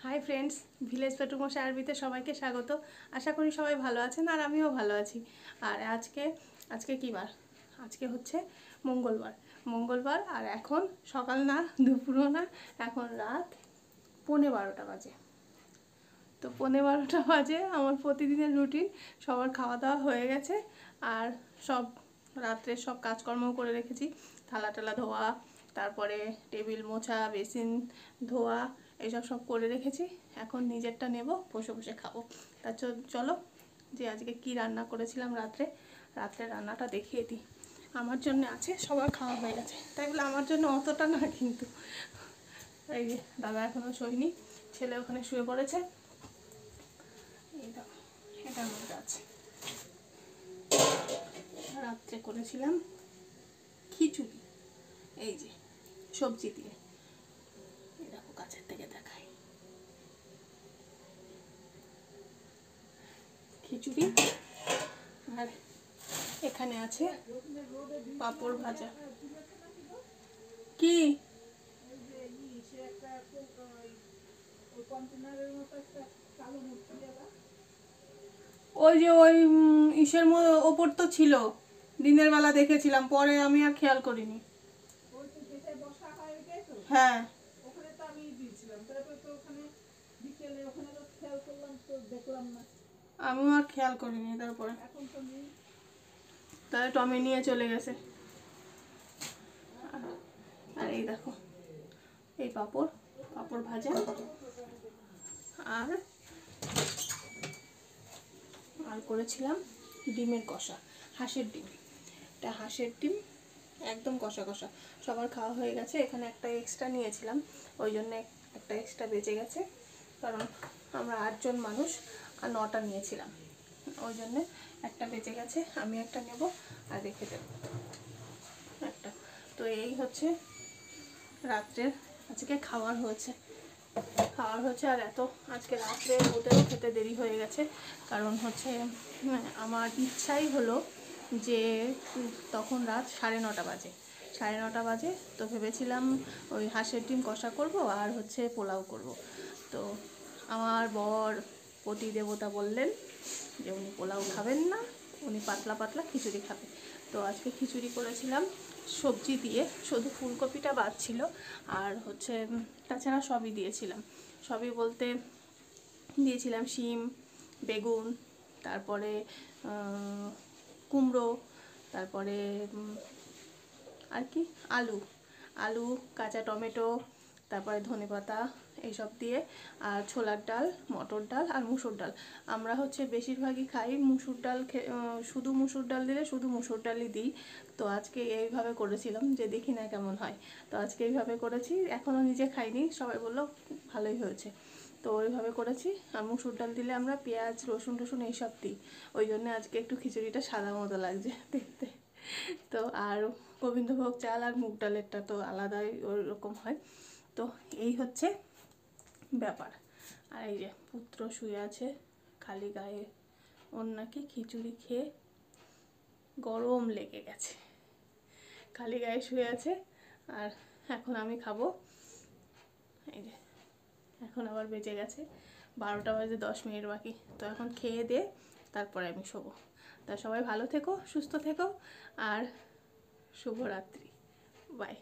Hi friends, village পেটুমশাই আরবিতে সবাইকে স্বাগত। আশা করি সবাই ভালো আছেন আর আমিও ভালো আছি। আর আজকে কী বার? আজকে হচ্ছে মঙ্গলবার আর এখন সকাল না, দুপুরও না, এখন রাত 11:15 বাজে। তো 11:15 বাজে আমার প্রতিদিনের রুটিন। সবার খাওয়া দাওয়া হয়ে গেছে আর সব রাত্রে সব কাজকর্মও করে রেখেছি। থালা টালা ধোয়া, তারপরে টেবিল মোছা, বেসিন ধোয়া, এইসব সব করে রেখেছি। এখন নিজেরটা নেব, বসে বসে খাবো। তা চলো যে আজকে কি রান্না করেছিলাম রাত্রে রান্নাটা দেখিয়ে দিই। আমার জন্য আছে, সবার খাওয়া হয়ে গেছে, তাই বলে আমার জন্য অতটা না কিন্তু। এই যে দাদা এখনও শোয়নি, ছেলে ওখানে শুয়ে পড়েছে। এই দেখো, এটার মধ্যে আছে। রাত্রে করেছিলাম খিচুড়ি, এই যে সবজি দিয়ে। এই দেখো, কাছের থেকে দেখাই, খিচুড়ি। আর এখানে আছে পাঁপড় ভাজা। কি ওই যে ওই ইসের ওপর তো ছিল, দিনের বেলা দেখেছিলাম, পরে আমি আর খেয়াল করিনি। হ্যাঁ, আমিও আর খেয়াল করিনি। তারপরে তাহলে টমি নিয়ে চলে গেছে। আর এই দেখো, এই পাঁপড় ভাজা। আর আর করেছিলাম ডিমের কষা, হাঁসের ডিম। এটা হাঁসের ডিম, একদম কষা কষা। সবার খাওয়া হয়ে গেছে। এখানে একটা এক্সট্রা নিয়েছিলাম, ওই জন্য একটা এক্সট্রা বেঁচে গেছে, কারণ আমরা 8 জন মানুষ আর 9টা নিয়েছিলাম, ওই জন্যে একটা বেঁচে গেছে। আমি একটা নেব আর রেখে দেব একটা। তো এই হচ্ছে রাত্রের আজকে খাবার হয়েছে। আর এত আজকে রাত্রে ওদেরও খেতে দেরি হয়ে গেছে, কারণ হচ্ছে আমার ইচ্ছাই হলো যে তখন রাত 9:30 বাজে। 9:30 বাজে, তো ভেবেছিলাম ওই হাঁসের ডিম কষা করব আর হচ্ছে পোলাও করব। তো আমার বর পতি দেবতা বললেন যে উনি পোলাও খাবেন না, উনি পাতলা পাতলা খিচুড়ি খাবে। তো আজকে খিচুড়ি করেছিলাম সবজি দিয়ে, শুধু ফুলকপিটা বাদ ছিল। আর হচ্ছে তাছাড়া সবই দিয়েছিলাম। সবই বলতে দিয়েছিলাম শিম, বেগুন, তারপরে কুমড়ো, তারপরে আর কি আলু, কাঁচা টমেটো, তারপরে ধনেপাতা, এইসব দিয়ে। আর ছোলার ডাল, মটর ডাল আর মুসুর ডাল। আমরা হচ্ছে বেশিরভাগই খাই মুসুর ডাল, শুধু মুসুর ডাল দিলে শুধু মুসুর ডালই দিই। তো আজকে এইভাবে করেছিলাম, যে দেখি না কেমন হয়। তো আজকে এইভাবে করেছি, এখনও নিজে খাইনি, সবাই বললো ভালোই হয়েছে। তো ওইভাবে করেছি। আর মুসুর ডাল দিলে আমরা পেঁয়াজ রসুন টসুন এইসব দিই, ওই জন্য আজকে একটু খিচুড়িটা সাদা মতো লাগছে দেখতে। তো আর গোবিন্দভোগ চাল আর মুগ ডালেরটা তো আলাদাই ওই রকম হয়। তো এই হচ্ছে ব্যাপার। আর এই যে পুত্র শুয়ে আছে খালি গায়ে, ওর নাকি খিচুড়ি খেয়ে গরম লেগে গেছে, খালি গায়ে শুয়ে আছে। আর এখন আমি খাবো। এই যে এখন আবার বেজে গেছে 12টা বাজে 10 মিনিট বাকি। তো এখন খেয়ে দিয়ে তারপরে আমি শোবো। তা সবাই ভালো থেকো, সুস্থ থেকো, আর শুভরাত্রি। বাই।